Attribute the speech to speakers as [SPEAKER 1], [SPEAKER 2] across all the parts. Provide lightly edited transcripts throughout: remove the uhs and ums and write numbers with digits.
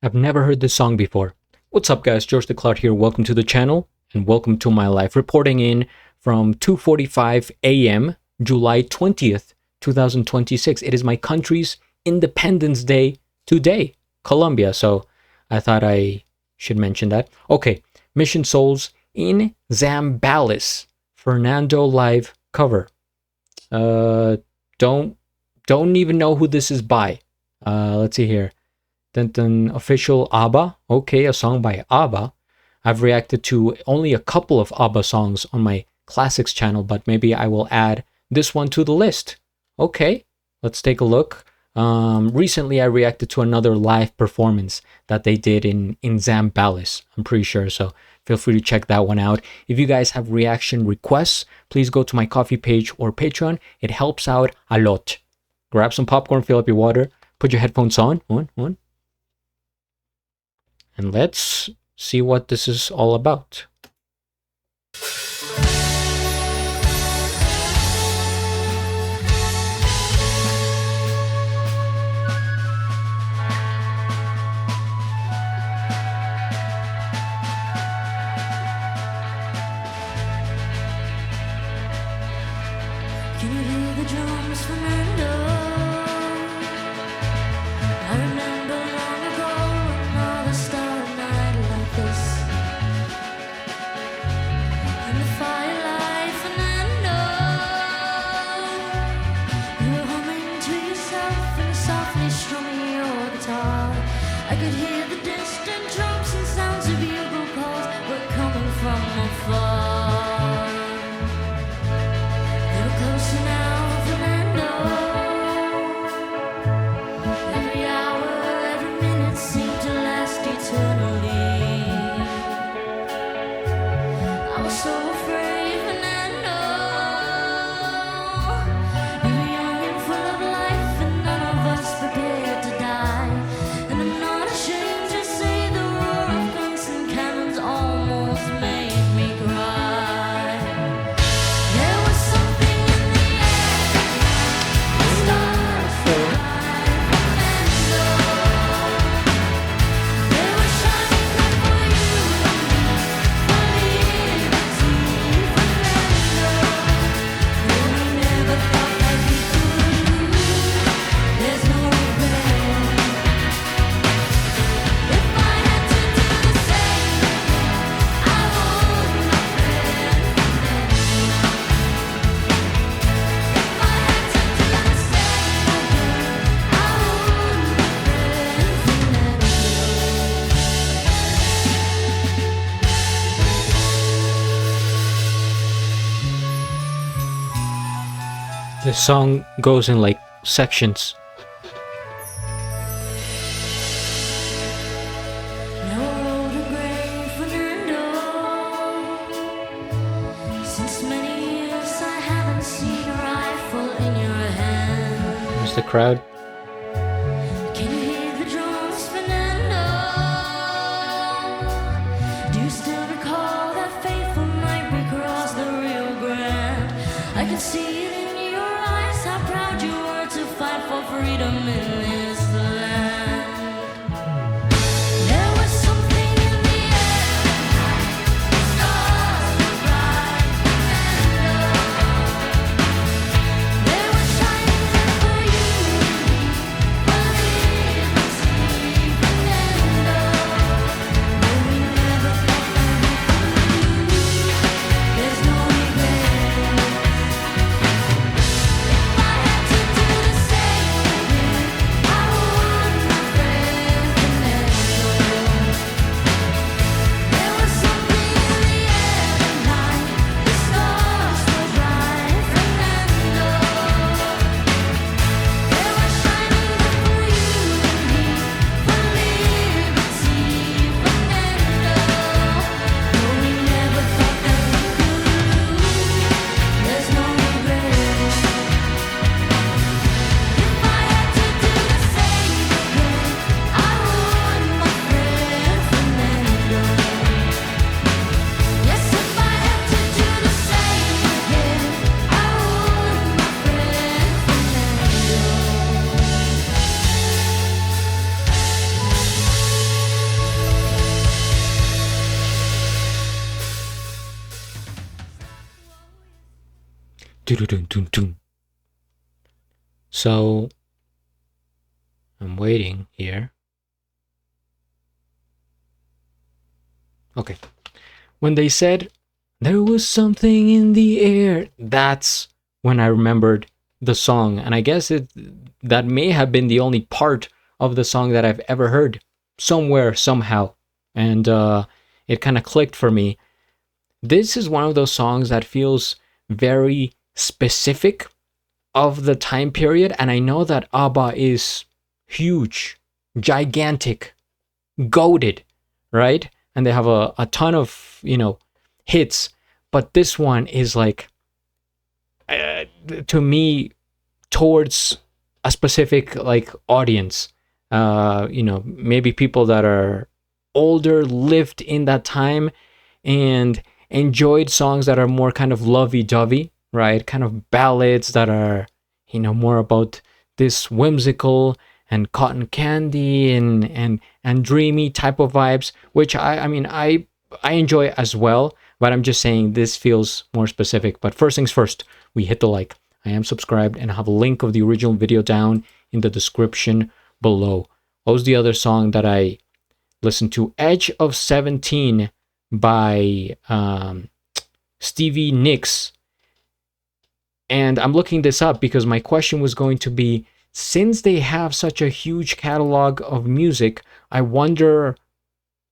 [SPEAKER 1] I've never heard this song before. What's up, guys? GeorgeTheCloud here. Welcome to the channel and welcome to my life. Reporting in from 2:45 a.m., July 20th, 2026. It is my country's Independence Day today, Colombia. So I thought I should mention that. Okay, Mission Souls in Zambales, Fernando live cover. Don't even know who this is by. Let's see here. Then official ABBA. Okay, a song by ABBA. I've reacted to only a couple of ABBA songs on my classics channel, but maybe I will add this one to the list. Okay, let's take a look. Recently I reacted to another live performance that they did in Zambales, I'm pretty sure, so feel free to check that one out. If you guys have reaction requests, please go to my Ko-fi page or Patreon. It helps out a lot. Grab some popcorn, fill up your water, put your headphones on, and let's see what this is all about.
[SPEAKER 2] Can you hear the drums, Fernando? I remember long ago another starry night like this. In the firelight, Fernando, you were humming to yourself and softly strumming your guitar. I could hear the distant drums and sounds of bugle calls were coming from afar.
[SPEAKER 1] This song goes in like sections. There's the crowd.
[SPEAKER 2] Can you hear the drums, Fernando? Do you still recall that fateful night we crossed the Rio Grande? I can see it in your eyes, how proud you were to fight for freedom in this land. There was something in the air, stars were bright, Fernando. They were shining there for you.
[SPEAKER 1] Dun-dun-dun-dun-dun. So I'm waiting here. Okay. When they said there was something in the air, that's when I remembered the song. And I guess that may have been the only part of the song that I've ever heard somewhere, somehow. And it kind of clicked for me. This is one of those songs that feels very specific of the time period. And I know that ABBA is huge, gigantic, goated, right? And they have a ton of, hits. But this one is like, to me, towards a specific like audience. Maybe people that are older, lived in that time, and enjoyed songs that are more kind of lovey-dovey, right? Kind of ballads that are, more about this whimsical and cotton candy and dreamy type of vibes, which I enjoy as well. But I'm just saying this feels more specific. But first things first, we hit the like. I am subscribed and I have a link of the original video down in the description below. What was the other song that I listened to? Edge of 17 by Stevie Nicks. And I'm looking this up because my question was going to be, since they have such a huge catalog of music, I wonder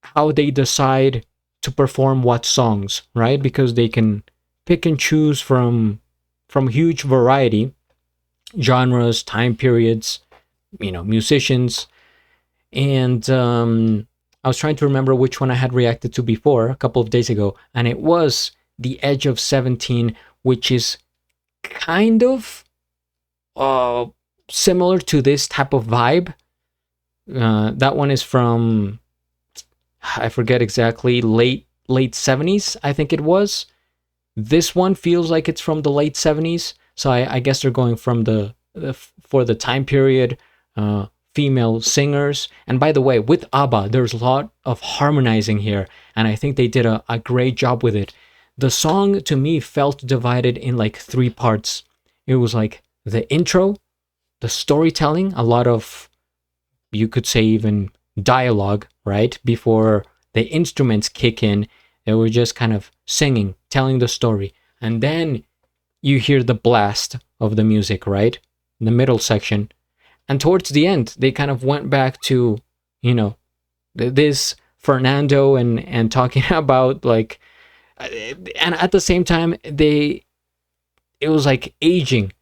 [SPEAKER 1] how they decide to perform what songs, right? Because they can pick and choose from huge variety, genres, time periods, musicians. And I was trying to remember which one I had reacted to before a couple of days ago, and it was The Edge of 17, which is kind of similar to this type of vibe. That one is from, I forget exactly, late 70s, I think it was. This one feels like it's from the late 70s, so I guess they're going from for the time period, female singers. And by the way, with ABBA, there's a lot of harmonizing here, and I think they did a great job with it. The song, to me, felt divided in like three parts. It was like the intro, the storytelling, a lot of, you could say, even dialogue, right? Before the instruments kick in, they were just kind of singing, telling the story. And then you hear the blast of the music, right? In the middle section. And towards the end, they kind of went back to, this Fernando and talking about like, and at the same time, it was like aging,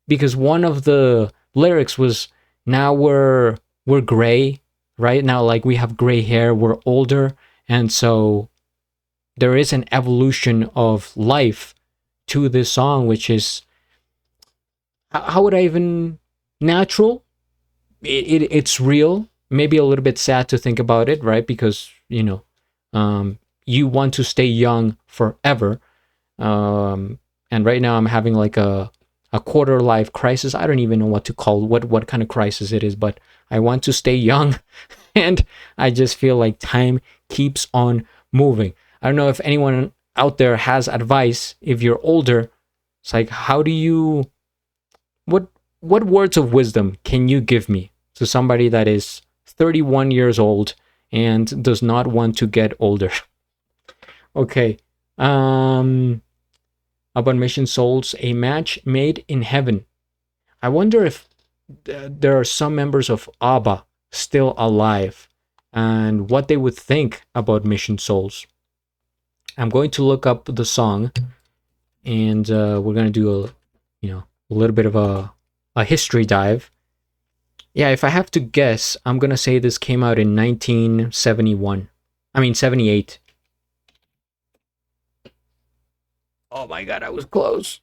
[SPEAKER 1] because one of the lyrics was, now we're gray, right? Now, like, we have gray hair, we're older. And so there is an evolution of life to this song, which is, how would I even, natural? It's real, maybe a little bit sad to think about it, right? Because, you want to stay young forever. And right now I'm having like a quarter life crisis. I don't even know what to call what kind of crisis it is, but I want to stay young. And I just feel like time keeps on moving. I don't know if anyone out there has advice. If you're older, it's like, how do you, what words of wisdom can you give me to somebody that is 31 years old and does not want to get older? Okay. About Mission Souls, A Match Made in Heaven. I wonder if there are some members of ABBA still alive and what they would think about Mission Souls. I'm going to look up the song, and we're going to do a little bit of a history dive. Yeah, if I have to guess, I'm going to say this came out in 78. Oh my god, I was close.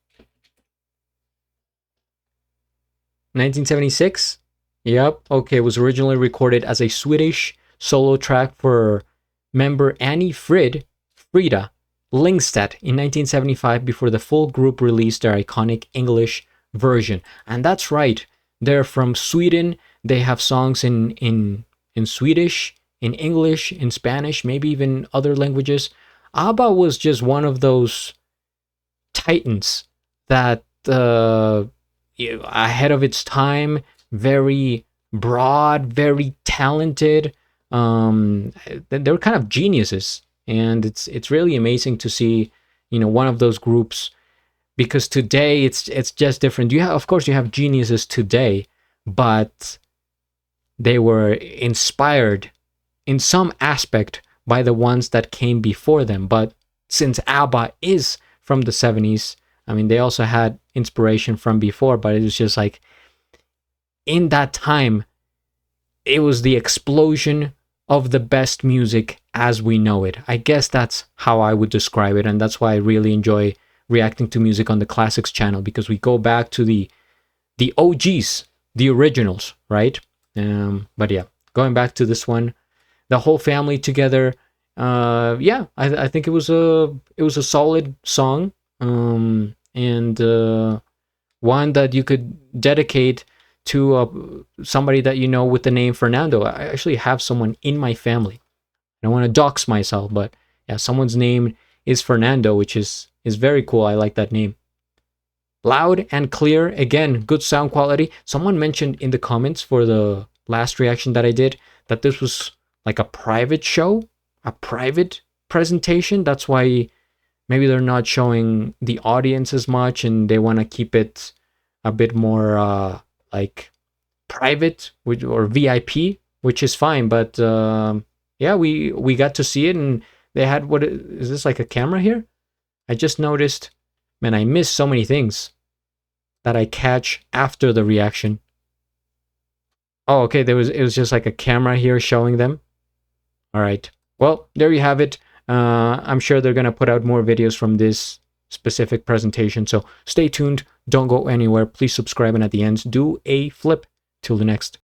[SPEAKER 1] 1976? Yep. Okay, it was originally recorded as a Swedish solo track for member Annie Frida Lingstedt in 1975 before the full group released their iconic English version. And that's right, they're from Sweden. They have songs in Swedish, in English, in Spanish, maybe even other languages. ABBA was just one of those titans that ahead of its time, very broad, very talented. They were kind of geniuses, and it's really amazing to see, one of those groups, because today it's just different. Of course, you have geniuses today, but they were inspired in some aspect by the ones that came before them. But since ABBA is from the 70s, I mean, they also had inspiration from before, but it was just like, in that time, it was the explosion of the best music as we know it. I guess that's how I would describe it, and that's why I really enjoy reacting to music on the Classics channel, because we go back to the OGs, the originals, right? But yeah, going back to this one, the whole family together. I think it was a solid song, and one that you could dedicate to somebody that you know with the name Fernando. I actually have someone in my family. I don't want to dox myself, but yeah, someone's name is Fernando, which is very cool. I like that name. Loud and clear. Again, good sound quality. Someone mentioned in the comments for the last reaction that I did that this was like a private show, a private presentation. That's why maybe they're not showing the audience as much, and they want to keep it a bit more like private or VIP, which is fine. But yeah, we got to see it, and they had, what is this, like a camera here? I just noticed, man, I miss so many things that I catch after the reaction. Oh, okay, it was just like a camera here showing them. All right, well, there you have it. I'm sure they're gonna put out more videos from this specific presentation, so stay tuned, don't go anywhere, please subscribe, and at the end do a flip. Till the next.